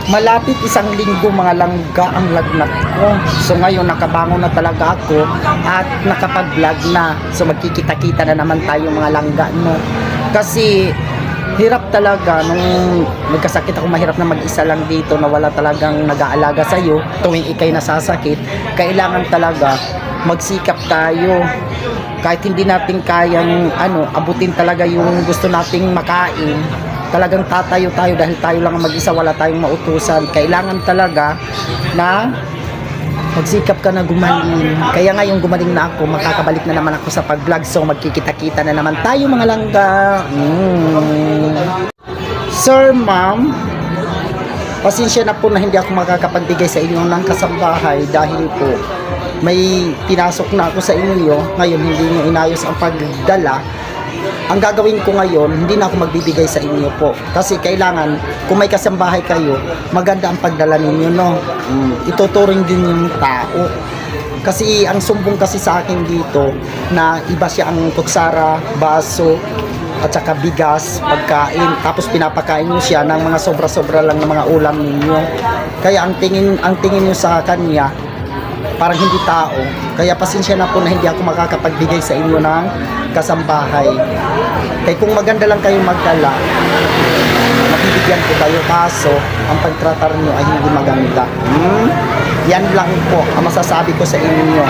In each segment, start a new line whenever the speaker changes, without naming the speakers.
Malapit isang linggo mga langga ang lagnat ko. So ngayon nakabangon na talaga ako at nakapag-vlog na. So magkikita-kita na naman tayo mga langga, no. Kasi hirap talaga nung nagkasakit ako, mahirap na mag-isa lang dito na wala talagang nag-aalaga sa iyo tuwing ikay nasasakit. Kailangan talaga magsikap tayo. Kahit hindi natin kayang abutin talaga yung gusto nating makain, talagang tatayo tayo dahil tayo lang ang mag-isa, wala tayong mautusan. Kailangan talaga na magsikap ka na gumaling. Kaya ngayon gumaling na ako, makakabalik na naman ako sa pag-vlog. So magkikita-kita na naman tayo mga langga. Sir, ma'am, pasensya na po na hindi ako makakapagbigay sa inyo ng kasambahay dahil po may pinasok na ako sa inyo. Ngayon hindi nyo inayos ang pagdala. Ang gagawin ko ngayon, hindi na ako magbibigay sa inyo po. Kasi kailangan, kung may kasambahay kayo, maganda ang pagdala ninyo, no? Ituturing din yung tao. Kasi ang sumbong kasi sa akin dito, na iba siya ang kutsara, baso, at saka bigas, pagkain. Tapos pinapakain nyo siya ng mga sobra-sobra lang ng mga ulam ninyo. Kaya ang tingin nyo sa kanya, parang hindi tao. Kaya pasensya na po na hindi ako makakapagbigay sa inyo ng kasambahay. Kaya kung maganda lang kayo magdala, mabibigyan ko kayo, kaso ang pagtratar nyo ay hindi maganda. Yan lang po ang masasabi ko sa inyo.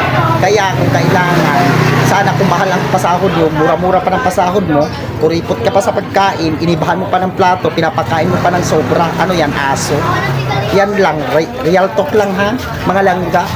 Kaya kung kailangan, sana kung mahal ang pasahod mo, mura-mura pa ng pasahod mo, kuripot ka pa sa pagkain, inibahan mo pa ng plato, pinapakain mo pa ng sobra, ano yan, aso? Yan lang, real talk lang ha, mga langga.